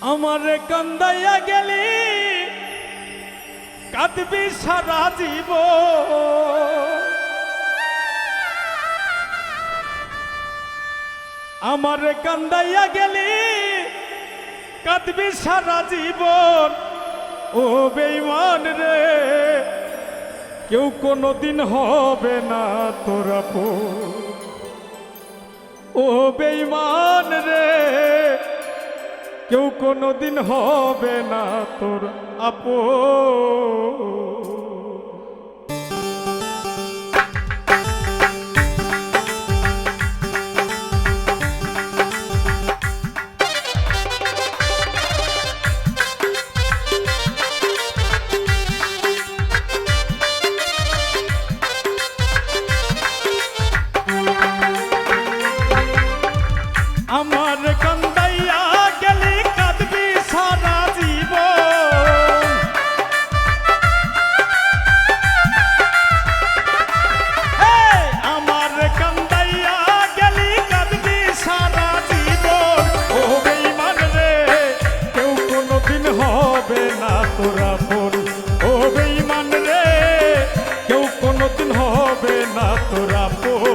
আমারে কান্দাইয়া গেলি কাঁদবি সারা জীবন। আমারে কান্দাইয়া গেলি কাঁদবি সারা জীবন। ও বেঈমান রে, কেউ কোনোদিন হবে না তোর আপন। ও বেঈমান রে, কেউ কোনোদিন হবে না তোর আপন। আমার কান্দাইয়া গেলি কাঁদবি সারা জীবন। আমার কান্দাইয়া গেলি কাঁদবি সারা জীবন। ও বেঈমান রে, কেউ কোনোদিন হবে না তোর আপন। ও বেঈমান রে, কেউ কোনোদিন হবে না তোর আপন।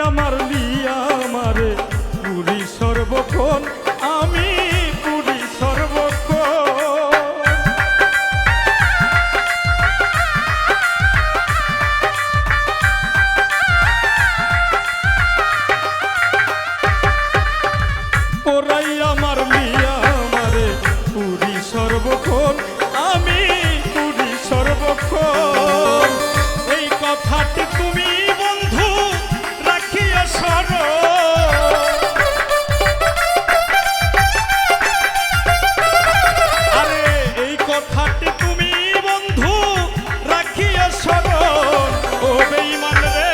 আমার লিয়া আমারে পুরি সর্বক্ষণ, আমি পুরি সর্বক্ষণ। ওরাই আমার লিয়া আমারে পুরি সর্বক্ষণ, আমি পুরি সর্বক্ষণ। এই কথাটি তুমি বন্ধু রাখিয়া আরে এই কথাটি তুমি বন্ধু রাখিয়া স্মরণ। ও বেঈমান রে,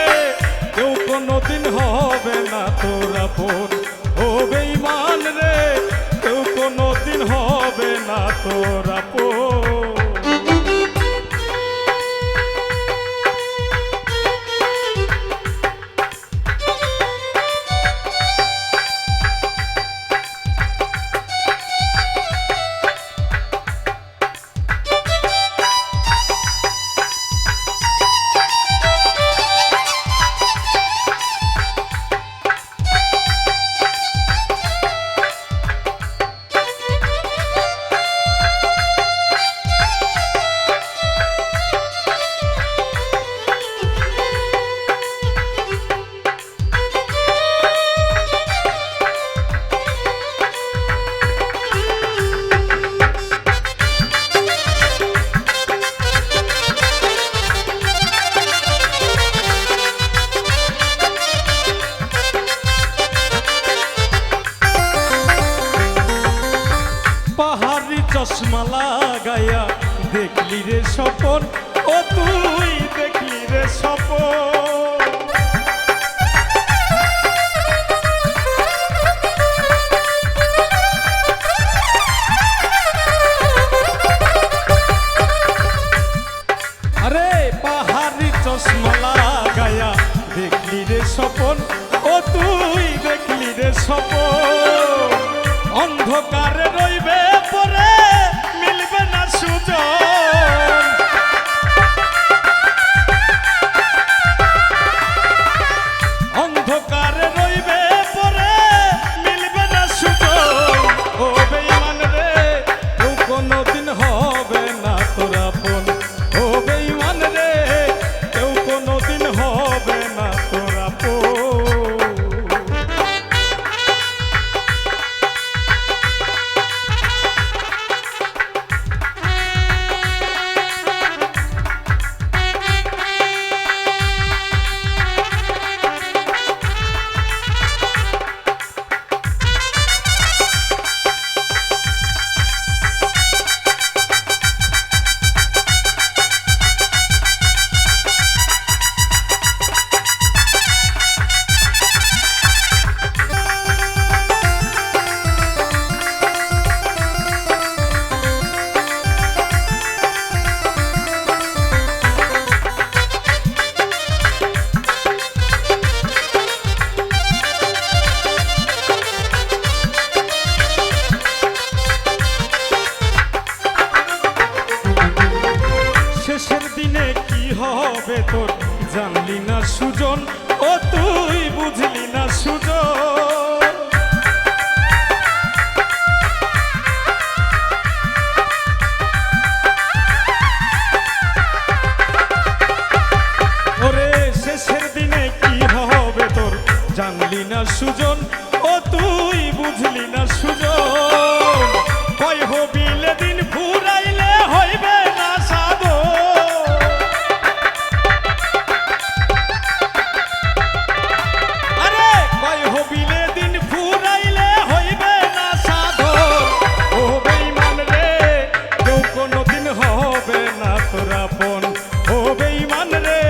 কেউ কোনোদিন হবে না তোর আপন। ও বেঈমান রে, কেউ কোনোদিন হবে না তোর আপন। পাহাড়ি চশমা লাগাইয়া দেখলি রে স্বপন। ও তুই দেখলি রে স্বপন। আরে পাহাড়ি চশমা লাগাইয়া দেখলি রে স্বপন। ও তুই দেখলি রে স্বপন। অন্ধকারে রইবে পরে মিলবে না সুজন। অন্ধকারে রইবে পরে মিলবে না সুজন। ও বেঈমান রে, কেউ কোনোদিন হবে না তোর আপন। ও বেঈমান রে, কেউ কোনোদিন হবে না তোর আপন। জানলি না সুজন, ও তুই বুঝলি না সুজন। ওরে শেষের দিনে কি হবে তোর জানলি না সুজন, ও তুই বুঝলি না সুজন। কয় হবিলে দিন ফুরাইলে হইবে না সাধো, আরে কয় হবিলে দিন ফুরাইলে হইবে না সাধো। ও বেঈমান রে কেউ কোনোদিন হবে না তোর আপন, ও বেঈমান রে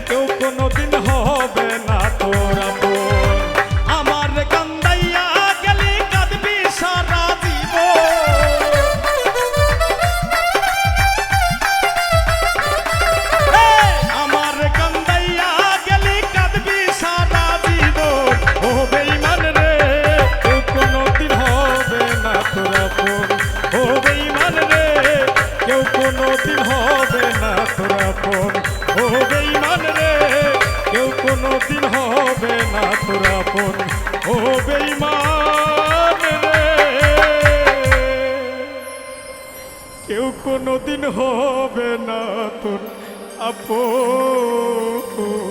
কেউ কোনোদিন হবে না তোর আপন। আমার কান্দাইয়া গেলি কাঁদবি সারা জীবন, আমার কান্দাইয়া গেলি কাঁদবি সারা জীবন। ও বেঈমান রে কেউ কোনোদিন হবে না তোর আপন, ও বেঈমান রে কেউ কোনোদিন হবে না তোর আপন, ও বেঈমান রে কেউ কোনোদিন হবে না তোর আপন, ও বেঈমান রে কেউ কোনোদিন হবে না তোর আপন।